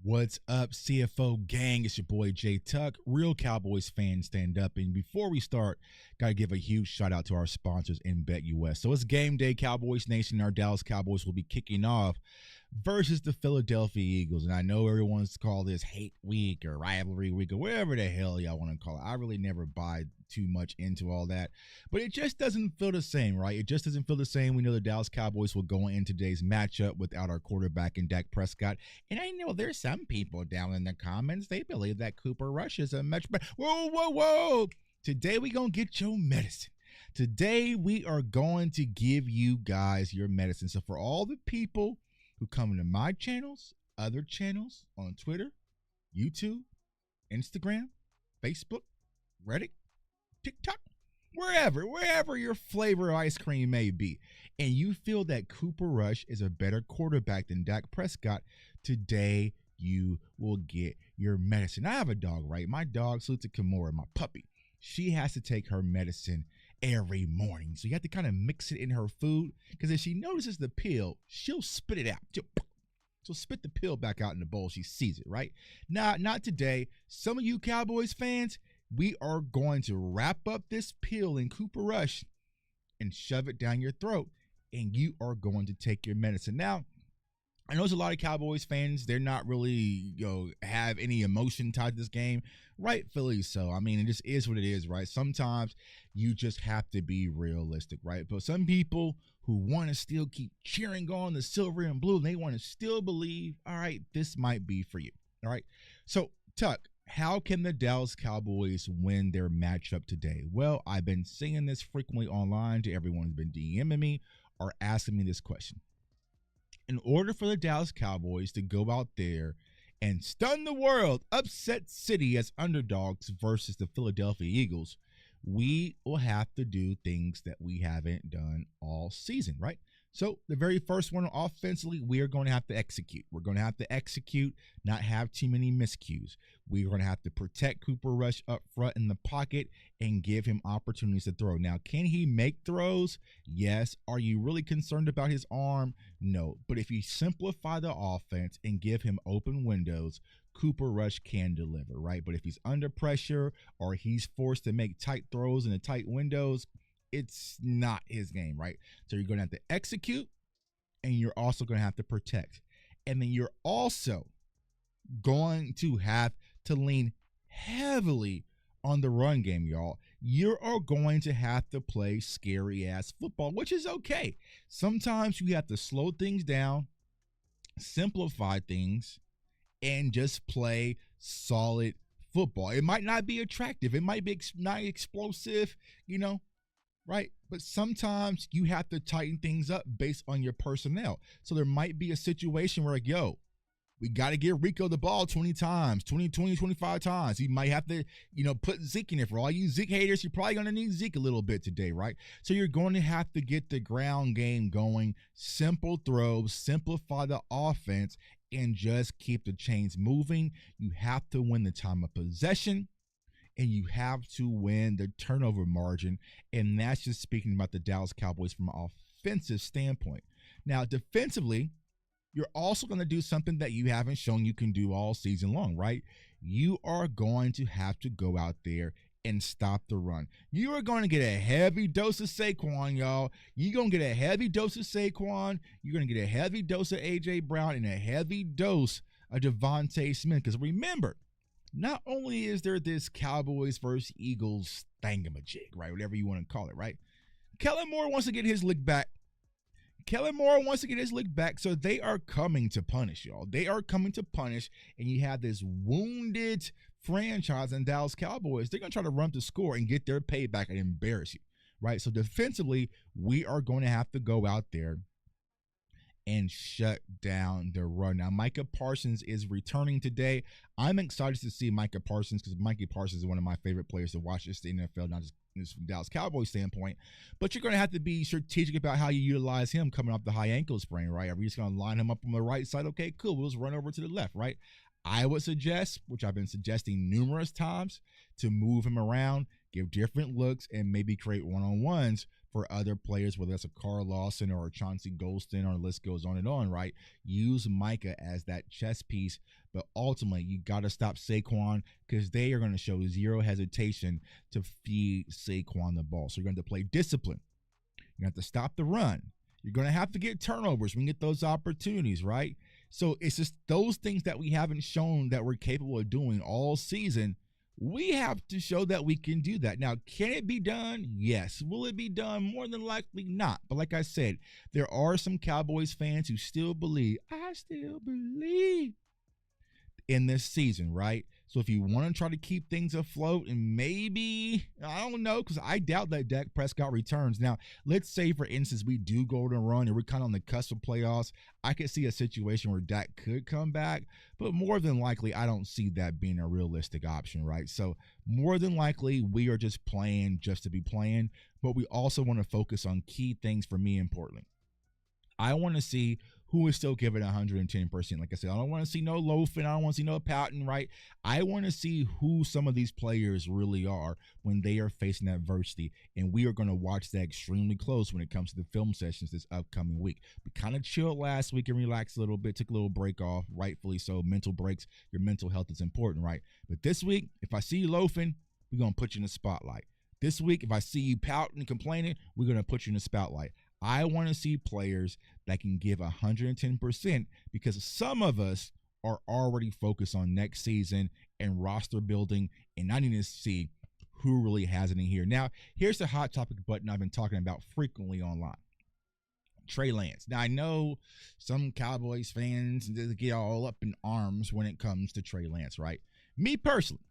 What's up, CFO gang? It's your boy Jay Tuck. Real Cowboys fans, stand up. And before we start, got to give a huge shout out to our sponsors in BetUS. So it's game day, Cowboys Nation. Our Dallas Cowboys will be kicking off versus the Philadelphia Eagles. And I know everyone's called this hate week or rivalry week or whatever the hell y'all want to call it. I really never buy too much into all that, but it just doesn't feel the same, right? It just doesn't feel the same. We know the Dallas Cowboys will go in today's matchup without our quarterback in Dak Prescott. And I know there's some people down in the comments, they believe that Cooper Rush is a much better. Whoa. Today we gonna get your medicine. Today we are going to give you guys your medicine. So for all the people who come into my channels, other channels on Twitter, YouTube, Instagram, Facebook, Reddit, TikTok, wherever your flavor of ice cream may be, and you feel that Cooper Rush is a better quarterback than Dak Prescott, today you will get your medicine. I have a dog, right? My dog, Salute Kimura, my puppy, she has to take her medicine every morning. So you have to kind of mix it in her food, because if she notices the pill, she'll spit it out. She'll spit the pill back out in the bowl. She sees it, right? Not today. Some of you Cowboys fans, we are going to wrap up this pill in Cooper Rush and shove it down your throat, and you are going to take your medicine. Now, I know there's a lot of Cowboys fans, they're not really, have any emotion tied to this game. Rightfully so. I mean, it just is what it is, right? Sometimes you just have to be realistic, right? But some people who want to still keep cheering on the silver and blue, they want to still believe, all right, this might be for you, all right? So, Tuck, how can the Dallas Cowboys win their matchup today? Well, I've been saying this frequently online to everyone who's been DMing me or asking me this question. In order for the Dallas Cowboys to go out there and stun the world, upset city as underdogs versus the Philadelphia Eagles, we will have to do things that we haven't done all season, right? So the very first one, offensively, we are going to have to execute. We're going to have to execute, not have too many miscues. We're going to have to protect Cooper Rush up front in the pocket and give him opportunities to throw. Now, can he make throws? Yes. Are you really concerned about his arm? No. But if you simplify the offense and give him open windows, Cooper Rush can deliver, right? But if he's under pressure or he's forced to make tight throws in the tight windows, it's not his game, right? So you're going to have to execute, and you're also going to have to protect. And then you're also going to have to lean heavily on the run game, y'all. You are going to have to play scary-ass football, which is okay. Sometimes you have to slow things down, simplify things, and just play solid football. It might not be attractive. It might be not explosive, right? But sometimes you have to tighten things up based on your personnel. So there might be a situation where, we got to give Rico the ball 20 times, 25 times. He might have to, put Zeke in it. For all you Zeke haters, you're probably going to need Zeke a little bit today, right? So you're going to have to get the ground game going, simple throws, simplify the offense, and just keep the chains moving. You have to win the time of possession, and you have to win the turnover margin. And that's just speaking about the Dallas Cowboys from an offensive standpoint. Now, defensively, you're also going to do something that you haven't shown you can do all season long, right? You are going to have to go out there and stop the run. You are going to get a heavy dose of Saquon, y'all. You're going to get a heavy dose of Saquon. You're going to get a heavy dose of A.J. Brown and a heavy dose of Devontae Smith. Because remember, not only is there this Cowboys versus Eagles thingamajig, right? Whatever you want to call it, right? Kellen Moore wants to get his lick back. So they are coming to punish, y'all. They are coming to punish, and you have this wounded franchise in Dallas Cowboys. They're going to try to run the score and get their payback and embarrass you, right? So defensively, we are going to have to go out there and shut down the run. Now, Micah Parsons is returning today. I'm excited to see Micah Parsons because Micah Parsons is one of my favorite players to watch this in the NFL, not just from Dallas Cowboys standpoint. But you're going to have to be strategic about how you utilize him coming off the high ankle sprain, right? Are we just going to line him up on the right side? Okay, cool. We'll just run over to the left, right? I would suggest, which I've been suggesting numerous times, to move him around, give different looks, and maybe create one-on-ones for other players, whether that's a Carl Lawson or a Chauncey Golston, or the list goes on, right? Use Micah as that chess piece, but ultimately you got to stop Saquon because they are going to show zero hesitation to feed Saquon the ball. So you're going to play discipline. You have to stop the run. You're going to have to get turnovers when you get those opportunities, right? So it's just those things that we haven't shown that we're capable of doing all season. We have to show that we can do that. Now, can it be done? Yes. Will it be done? More than likely not. But like I said, there are some Cowboys fans who still believe, I still believe in this season, right? So if you want to try to keep things afloat and maybe, I don't know, because I doubt that Dak Prescott returns. Now, let's say, for instance, we do go on a run and we're kind of on the cusp of playoffs. I could see a situation where Dak could come back, but more than likely, I don't see that being a realistic option, right? So more than likely, we are just playing just to be playing, but we also want to focus on key things for me importantly. I want to see who is still giving 110%. Like I said, I don't want to see no loafing. I don't want to see no pouting, right? I want to see who some of these players really are when they are facing adversity. And we are going to watch that extremely close when it comes to the film sessions this upcoming week. We kind of chilled last week and relaxed a little bit, took a little break off, rightfully so. Mental breaks, your mental health is important, right? But this week, if I see you loafing, we're going to put you in the spotlight. This week, if I see you pouting and complaining, we're going to put you in the spotlight. I want to see players that can give 110% because some of us are already focused on next season and roster building, and I need to see who really has it in here. Now, here's the hot topic button I've been talking about frequently online. Trey Lance. Now, I know some Cowboys fans get all up in arms when it comes to Trey Lance, right? Me personally,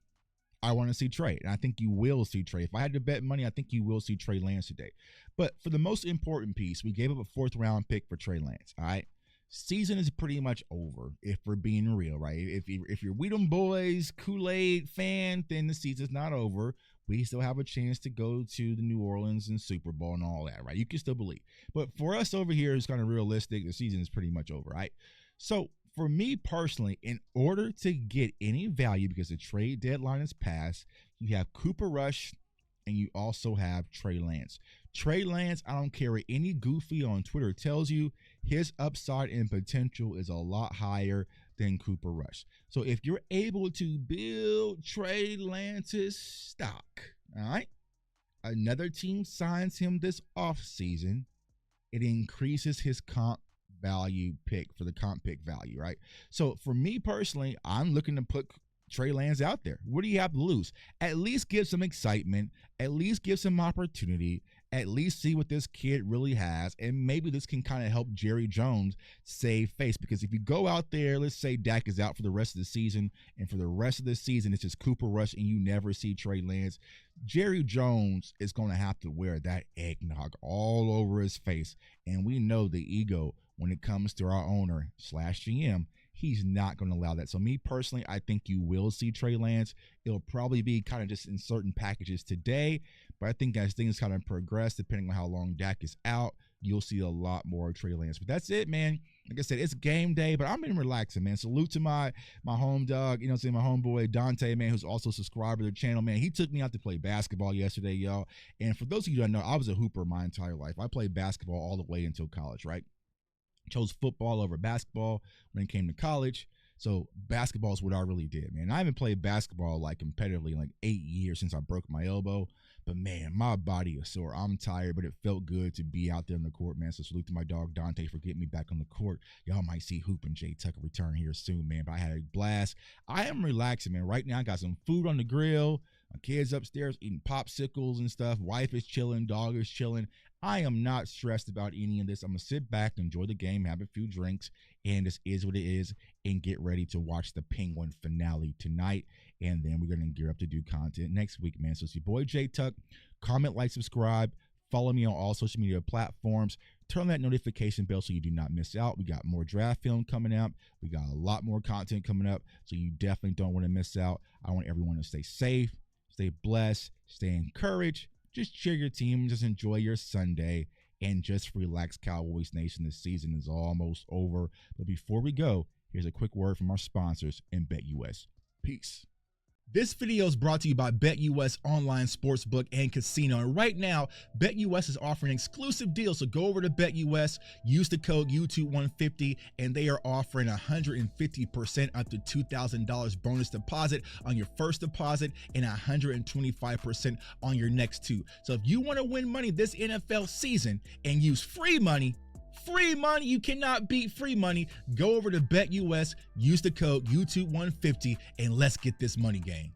I want to see Trey, and I think you will see Trey. If I had to bet money, I think you will see Trey Lance today. But for the most important piece, we gave up a 4th-round pick for Trey Lance, all right? Season is pretty much over, if we're being real, right? If you're Weedham Boys, Kool-Aid fan, then the season's not over. We still have a chance to go to the New Orleans and Super Bowl and all that, right? You can still believe. But for us over here, it's kind of realistic. The season is pretty much over, right? So for me personally, in order to get any value, because the trade deadline is passed, you have Cooper Rush and you also have Trey Lance. Trey Lance, I don't care what any goofy on Twitter tells you, his upside and potential is a lot higher than Cooper Rush. So if you're able to build Trey Lance's stock, all right, another team signs him this offseason, it increases his comp value pick for the comp pick value, right? So for me personally, I'm looking to put Trey Lance out there. What do you have to lose? At least give some excitement, at least give some opportunity, at least see what this kid really has, and maybe this can kind of help Jerry Jones save face. Because if you go out there, let's say Dak is out for the rest of the season, and for the rest of the season it's just Cooper Rush and you never see Trey Lance, Jerry Jones is going to have to wear that eggnog all over his face. And we know the ego when it comes to our owner / GM, he's not going to allow that. So me personally, I think you will see Trey Lance. It'll probably be kind of just in certain packages today, but I think as things kind of progress, depending on how long Dak is out, you'll see a lot more Trey Lance. But that's it, man. Like I said, it's game day, but I'm been relaxing, man. Salute to my home dog, you know what I'm saying, my homeboy Dante, man, who's also a subscriber to the channel, man. He took me out to play basketball yesterday, y'all. And for those of you that know, I was a hooper my entire life. I played basketball all the way until college, right? Chose football over basketball when it came to college. So basketball is what I really did, man. I haven't played basketball like competitively in like 8 years since I broke my elbow. But man, my body is sore. I'm tired, but it felt good to be out there on the court, man. So salute to my dog Dante for getting me back on the court. Y'all might see Hoop and Jay Tucker return here soon, man. But I had a blast. I am relaxing, man. Right now I got some food on the grill. My kids upstairs eating popsicles and stuff. Wife is chilling. Dog is chilling. I am not stressed about any of this. I'm going to sit back, enjoy the game, have a few drinks, and this is what it is, and get ready to watch the Penguin finale tonight. And then we're going to gear up to do content next week, man. So it's your boy J Tuck. Comment, like, subscribe. Follow me on all social media platforms. Turn on that notification bell so you do not miss out. We got more draft film coming up. We got a lot more content coming up, so you definitely don't want to miss out. I want everyone to stay safe, stay blessed, stay encouraged. Just cheer your team, just enjoy your Sunday, and just relax, Cowboys Nation. This season is almost over. But before we go, here's a quick word from our sponsors in BetUS. Peace. This video is brought to you by BetUS Online Sportsbook and Casino. And right now, BetUS is offering exclusive deals. So go over to BetUS, use the code YouTube150, and they are offering 150% up to $2,000 bonus deposit on your first deposit and 125% on your next two. So if you want to win money this NFL season and use free money, you cannot beat free money. Go over to BetUS, use the code YouTube150, and let's get this money game.